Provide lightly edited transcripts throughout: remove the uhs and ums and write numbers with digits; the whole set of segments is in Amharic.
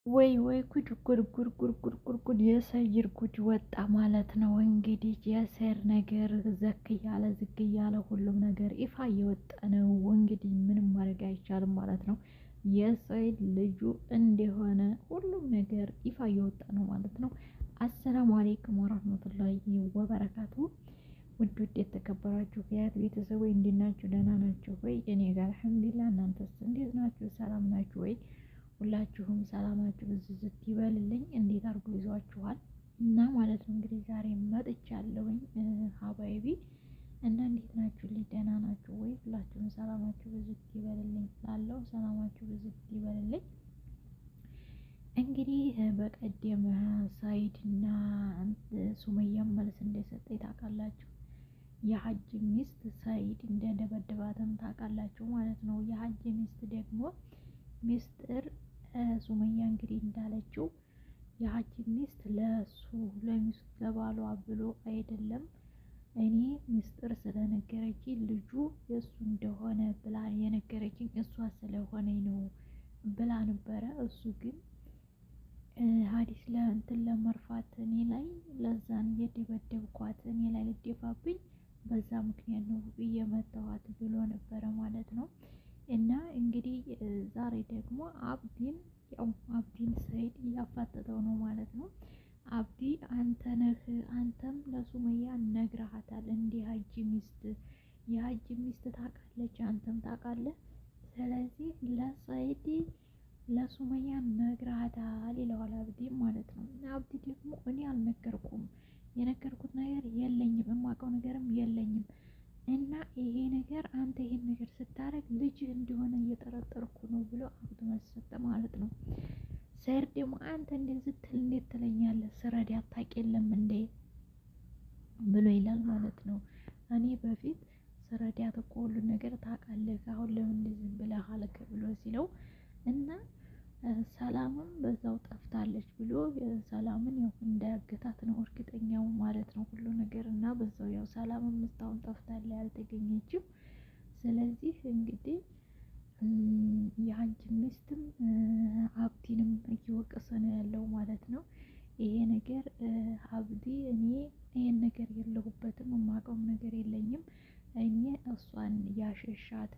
ወይ ጉድ ጉድ ጉድ ጉድ ጉድ ጉድ ጉድ የሰይድ ጉድ ወጣ ማለት ነው። እንግዲህ የሰይድ ነገር ዘክ እያለ ዝግ እያለ ሁሉም ነገር ይፋ እየወጣ ነው። እንግዲህ ምንም ማድረግ አይቻልም ማለት ነው። የሰይድ ልጁ እንደሆነ ሁሉም ነገር ይፋ እየወጣ ነው ማለት ነው። አሰላሙ አሌይኩም ወራህመቱላሂ ወበረካቱ። ውድ የተከበራችሁ ከያት ቤተሰቦች እንዴት ናችሁ? ደህና ናችሁ ወይ? እኔ ጋር አልሐምዱሊላህ። እናንተስ እንዴት ናችሁ? ሰላም ናችሁ ወይ? ሁላችሁም ሰላማችሁ ብዝዝት ይበልልኝ። እንዴት አድርጎ ይዟችኋል? እና ማለት ነው እንግዲህ ዛሬ መጥቻለሁኝ ሀባይቢ እና እንዴት ናችሁ? ደህና ናችሁ ወይ? ሁላችሁም ሰላማችሁ ብዝት ይበልልኝ። ላለው ሰላማችሁ ብዝት ይበልልኝ። እንግዲህ በቀደም ሰይድ እና ሱመያ መልስ እንደሰጠኝ ታውቃላችሁ። የሀጅ ሚስት ሰይድ እንደደበደባትም ታውቃላችሁ ማለት ነው። የሀጅ ሚስት ደግሞ ሚስጥር ሱመያ እንግዲህ እንዳለችው የሀጅ ሚስት ለሱ ለሚስት ለባሏ ብሎ አይደለም፣ እኔ ሚስጥር ስለነገረችኝ ልጁ የእሱ እንደሆነ ብላ የነገረችኝ እሷ ስለሆነ ነው ብላ ነበረ። እሱ ግን ሀዲስ ለእንትን ለመርፋት እኔ ላይ ለዛን የደበደብኳት እኔ ላይ ልደፋብኝ በዛ ምክንያት ነው እየመታኋት ብሎ ነበረ ማለት ነው። እና እንግዲህ ዛሬ ደግሞ አብዲን ሰይድ እያፋጠጠው ነው ማለት ነው። አብዲ አንተ ነህ፣ አንተም ለሱመያ ነግረሃታል። እንዲህ የሀጅ ሚስት ታውቃለች፣ አንተም ታውቃለህ። ስለዚህ ለሰይድ ለሱመያ ነግረሃታል ይለዋል አብዲ ማለት ነው። አብዲ ደግሞ እኔ አልነገርኩም፣ የነገርኩት ነገር የለኝም፣ የማውቀው ነገርም የለኝም እና ይሄ ነገር አንተ ይሄን ነገር ስታረግ ልጅህ እንደሆነ እየጠረጠርኩ ነው ብሎ አብዱ መልስ ሰጠ ማለት ነው። ሰይድ ደግሞ አንተ እንደዚህ ትል እንዴት ትለኛለህ? ስረዳ አታውቅ የለም እንዴ ብሎ ይላል ማለት ነው። እኔ በፊት ስረዳት እኮ ሁሉ ነገር ታውቃለህ፣ አሁን ለምን እንደዚህ ብለህ አልክ ብሎ ሲለው እና ሰላምም በዛው ጠፍታለች ብሎ ሰላምን ያው እንዳያገታት ነው እርግጠኛው ማለት ነው ሁሉ ነገር እና በዛው ያው ሰላምም እስካሁን ጠፍታለች ያልተገኘችው። ስለዚህ እንግዲህ የሀጅ ሚስትም አብዲንም እየወቀሰ ነው ያለው ማለት ነው። ይሄ ነገር አብዲ እኔ ይሄን ነገር የለሁበትም፣ የማውቀውም ነገር የለኝም። እኔ እሷን ያሸሻት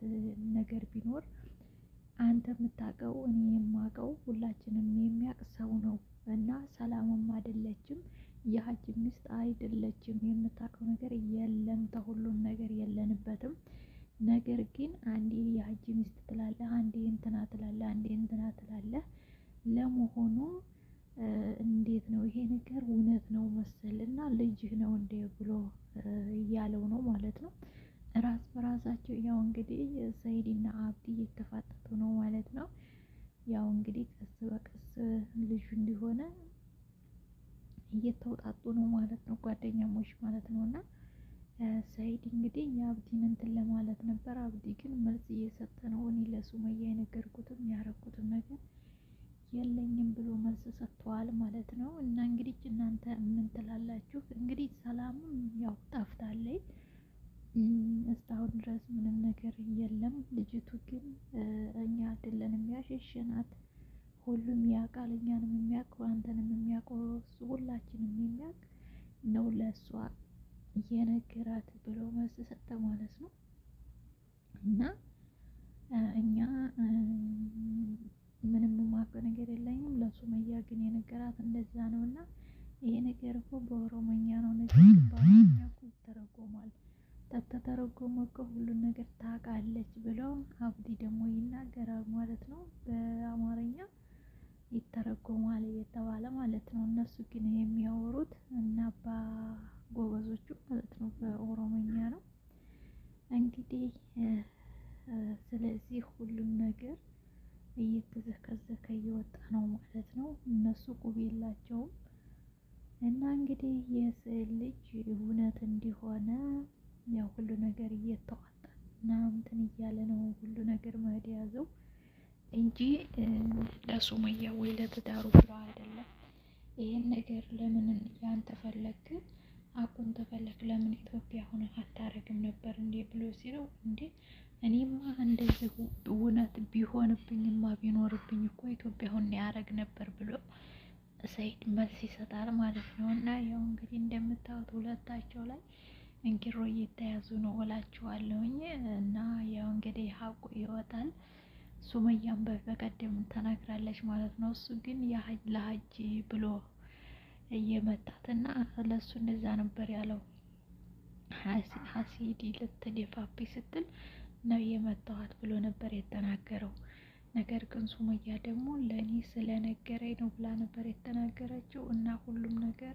ነገር ቢኖር አንተ የምታውቀው እኔ የማውቀው ሁላችንም የሚያውቅ ሰው ነው እና ሰላምም አይደለችም፣ የሀጅ ሚስት አይደለችም። የምታውቀው ነገር የለም፣ ተሁሉም ነገር የለንበትም። ነገር ግን አንዴ የሀጅ ሚስት ትላለህ፣ አንዴ እንትና ትላለህ፣ አንዴ እንትና ትላለህ። ለመሆኑ እንዴት ነው ይሄ ነገር? እውነት ነው መሰል እና ልጅህ ነው እንዴ ብሎ እያለው ነው ማለት ነው። ራስ በራሳቸው ያው እንግዲህ ሰይድና አብዲ እየተፋጠጡ ነው ማለት ነው። ያው እንግዲህ ቀስ በቀስ ልጁ እንዲሆነ እየተውጣጡ ነው ማለት ነው፣ ጓደኛሞች ማለት ነው። እና ሰይድ እንግዲህ የአብዲን እንትን ለማለት ነበር። አብዲ ግን መልስ እየሰጠ ነው። እኔ ለሱመያ የነገርኩትም ያረኩትም ነገር የለኝም ብሎ መልስ ሰጥተዋል ማለት ነው። እና እንግዲህ እናንተ ምን ትላላችሁ? እንግዲህ ሰላምም ያው ጠፍታለች እስካሁን ድረስ ምንም ነገር የለም። ልጅቱ ግን እኛ አይደለንም ያሸሸናት፣ ሁሉም ያውቃል፣ እኛንም የሚያውቀው አንተንም የሚያውቀው ሁላችንም የሚያውቅ ነው ለእሷ የነገራት ብሎ መልስ ሰጠ ማለት ነው። እና እኛ ምንም የማውቀው ነገር የለኝም፣ ለሱመያ ግን የነገራት እንደዛ ነው። እና ይሄ ነገር እኮ በኦሮሞኛ ነው ነገር በአማርኛ እኮ ይተረጎማል፣ ተተረጎመ እኮ ሁሉን ነገር ታውቃለች ብለው አብዲ ደግሞ ይናገራል ማለት ነው። በአማርኛ ይተረጎማል እየተባለ ማለት ነው። እነሱ ግን የሚያወሩት እና ጎበዞቹ ማለት ነው በኦሮሞኛ ነው እንግዲህ። ስለዚህ ሁሉም ነገር እየተዘከዘከ እየወጣ ነው ማለት ነው። እነሱ ቁብ የላቸውም። እና እንግዲህ የሰይድ ልጅ እውነት እንዲሆነ ያው ሁሉ ነገር እየተዋጣ እና እንትን እያለ ነው ሁሉ ነገር መሄድ ያዘው እንጂ ለሱመያ ወይ ለትዳሩ ብሎ አይደለም። ይሄን ነገር ለምን ያንተ ፈለግ? ሀቁን ተፈለግ ለምን ኢትዮጵያ ሆነ አታረግም ነበር እንዴ ብሎ ሲለው እንዴ እኔማ እንደዚህ እውነት ቢሆንብኝማ ቢኖርብኝ እኮ ኢትዮጵያ ሆነ ያረግ ነበር ብሎ ሰኢድ መልስ ይሰጣል ማለት ነው። እና ያው እንግዲህ እንደምታዩት ሁለታቸው ላይ እንኪሮ እየተያዙ ነው እላችኋለሁኝ። እና ያው እንግዲህ ሀቁ ይወጣል። ሱመያም በቀደም ተናግራለች ማለት ነው። እሱ ግን ለሀጅ ብሎ እየመጣትና ለእሱ እንደዛ ነበር ያለው። ሀሲዲ ልትደፋብኝ ስትል ነው የመጣኋት ብሎ ነበር የተናገረው። ነገር ግን ሱመያ ደግሞ ለእኔ ስለነገረኝ ነው ብላ ነበር የተናገረችው። እና ሁሉም ነገር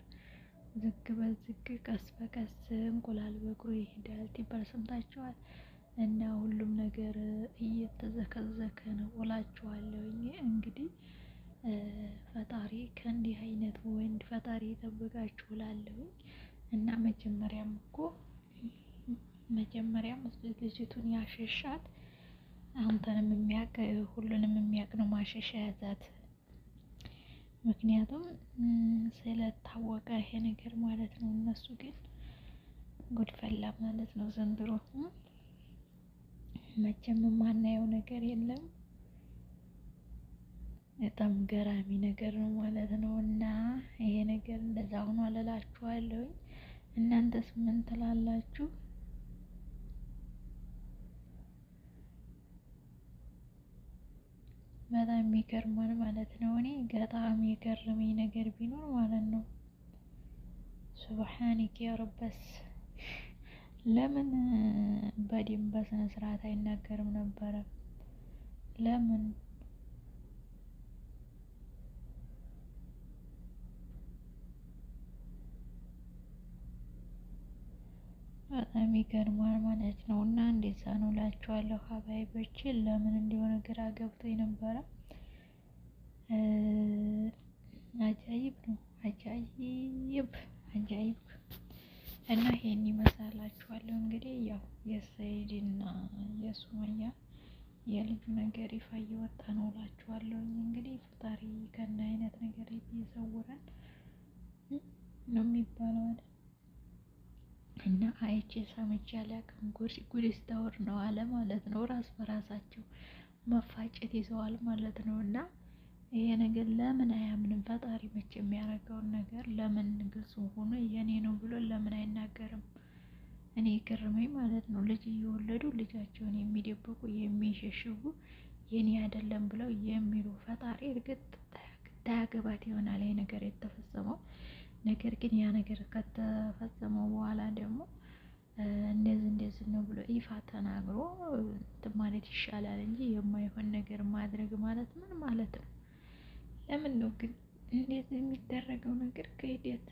ዝግ በዝግ ቀስ በቀስ እንቁላል በእግሩ ይሄዳል ሲባል ሰምታችኋል። እና ሁሉም ነገር እየተዘከዘከ ነው እላችኋለሁኝ። እንግዲህ ፈጣሪ ከእንዲህ አይነት ወንድ ፈጣሪ ይጠብቃችሁ እላለሁኝ። እና መጀመሪያም ልጅቱን ያሸሻት አንተንም የሚያውቅ ሁሉንም የሚያውቅ ነው ማሸሻ ያዛት። ምክንያቱም ስለታወቀ ይሄ ነገር ማለት ነው። እነሱ ግን ጉድፈላ ማለት ነው ዘንድሮ። መቼም የማናየው ነገር የለም። በጣም ገራሚ ነገር ነው ማለት ነው። እና ይሄ ነገር እንደዛ ሆኗል እላችኋለሁ። እናንተስ ምን ትላላችሁ? በጣም የሚገርማል ማለት ነው። እኔ በጣም የገረመኝ ነገር ቢኖር ማለት ነው ሱብሃኒክ ያ ረበስ ለምን በደንብ በስነ ስርዓት አይናገርም ነበረ? ለምን በጣም ይገርማል ማለት ነው። እና እንደዛ ነው እላችኋለሁ ሀባይቦቼ። ለምን እንዲሆነ ግራ ገብቶኝ ነበረ። አጃይብ ነው አጃይብ። እና ይሄን ይመስላችኋለሁ እንግዲህ ያው የሰኢድና የሱመያ የልጁ ነገር ይፋ እየወጣ ነው እላችኋለሁ። እንግዲህ ፈጣሪ ከእንደ አይነት ነገር ይሰውረን ነው የሚባለው አይደል? እና አይቼ ሰምቼ አላውቅም። ጉድ ስታወር ነው አለ ማለት ነው። ራስ በራሳቸው መፋጨት ይዘዋል ማለት ነው። እና ይሄ ነገር ለምን አያምንም? ፈጣሪ መቼ የሚያደርገውን ነገር ለምን ግልጽ ሆኖ የኔ ነው ብሎ ለምን አይናገርም? እኔ ገረመኝ ማለት ነው። ልጅ እየወለዱ ልጃቸውን የሚደብቁ የሚሸሽጉ የኔ አይደለም ብለው የሚሉ ፈጣሪ እርግጥ ታያገባት ይሆናል ይሄ ነገር የተፈጸመው። ነገር ግን ያ ነገር ከተፈጸመው በኋላ ደግሞ እንደዚህ ነው ብሎ ይፋ ተናግሮ ማለት ይሻላል እንጂ የማይሆን ነገር ማድረግ ማለት ምን ማለት ነው? ለምን ነው ግን እንደዚህ የሚደረገው ነገር? ከሂደት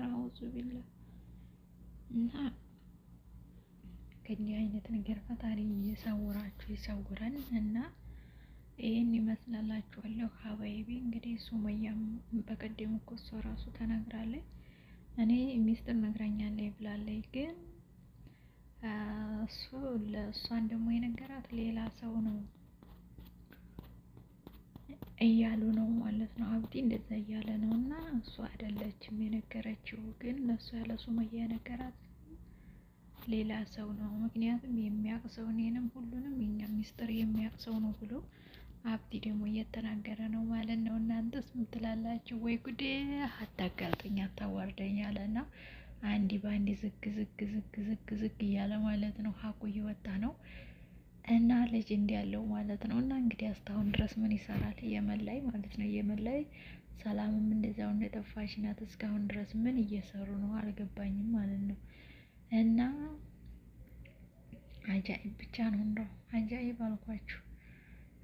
አውዙ ቢላ እና ከእንዲህ አይነት ነገር ፈጣሪ እየሰውራችሁ ይሰውረን። እና ይህን ይመስላላችኋለሁ ሀባይቢ። እንግዲህ ሱመያም በቀደም እኮ እሷ ራሱ ተናግራለች። እኔ ሚስጥር ነግራኛለች ብላለች። ግን እሱ ለእሷን ደግሞ የነገራት ሌላ ሰው ነው እያሉ ነው ማለት ነው። አብዲ እንደዛ እያለ ነው። እና እሱ አይደለችም የነገረችው። ግን ለእሱ ያለ ሱመያ የነገራት ሌላ ሰው ነው። ምክንያቱም የሚያውቅ ሰው እኔንም ሁሉንም የኛ ሚስጥር የሚያውቅ ሰው ነው ብሎ አብዲ ደግሞ እየተናገረ ነው ማለት ነው። እናንተስ ምን ትላላችሁ? ወይ ጉዴ አታጋልጠኝ አታዋርደኝ አለ እና አንዲ በአንዲ ዝግ እያለ ማለት ነው። ሀቁ እየወጣ ነው እና ልጅ እንዲያለው ማለት ነው። እና እንግዲህ እስካሁን ድረስ ምን ይሰራል የመን ላይ ማለት ነው። የመን ላይ ሰላምም እንደዛው እንደጠፋች ናት። እስካሁን ድረስ ምን እየሰሩ ነው አልገባኝም ማለት ነው። እና አጃኢብ ብቻ ነው እንደው አጃኢብ አልኳችሁ።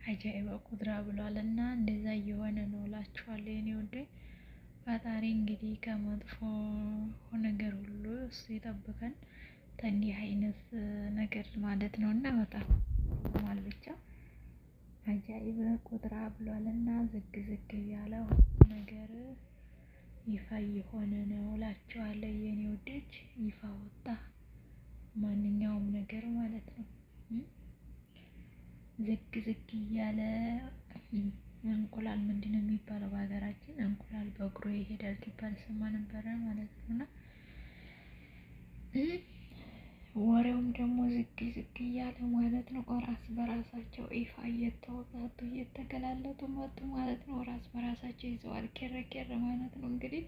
አጃኢብ ቁድራ ብሏል። እና እንደዛ እየሆነ ነው እላችኋለሁ የኔ ወደ ፈጣሪ እንግዲህ ከመጥፎ ነገር ሁሉ እሱ ይጠብቀን ከእንዲህ አይነት ነገር ማለት ነው። እና በጣም ማል ብቻ አጃኢብ ቁድራ ብሏል። እና ዝግ እያለው ነገር ይፋ እየሆነ ነው እላችኋለሁ የኔ ወደች። ይፋ ወጣ ማንኛውም ነገር ማለት ነው። ዝግ እያለ እንቁላል ምንድነው የሚባለው በሀገራችን? እንቁላል በእግሩ ይሄዳል ሲባል ሰማ ነበረ ማለት ነው። እና ወሬውም ደግሞ ዝግ ዝግ እያለ ማለት ነው። ራስ በራሳቸው ይፋ እየተወጣጡ እየተገላለጡ መጡ ማለት ነው። ራስ በራሳቸው ይዘዋል ኬር ማለት ነው። እንግዲህ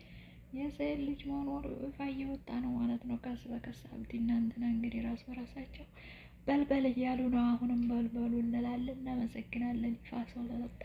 የሰው ልጅ መኖር ይፋ እየወጣ ነው ማለት ነው። ቀስ በቀስ አብዲ እናንተና እንግዲህ ራስ በራሳቸው በልበል እያሉ ነው። አሁንም በልበሉ እንላለን። እናመሰግናለን ይፋ ሰው ለወጣ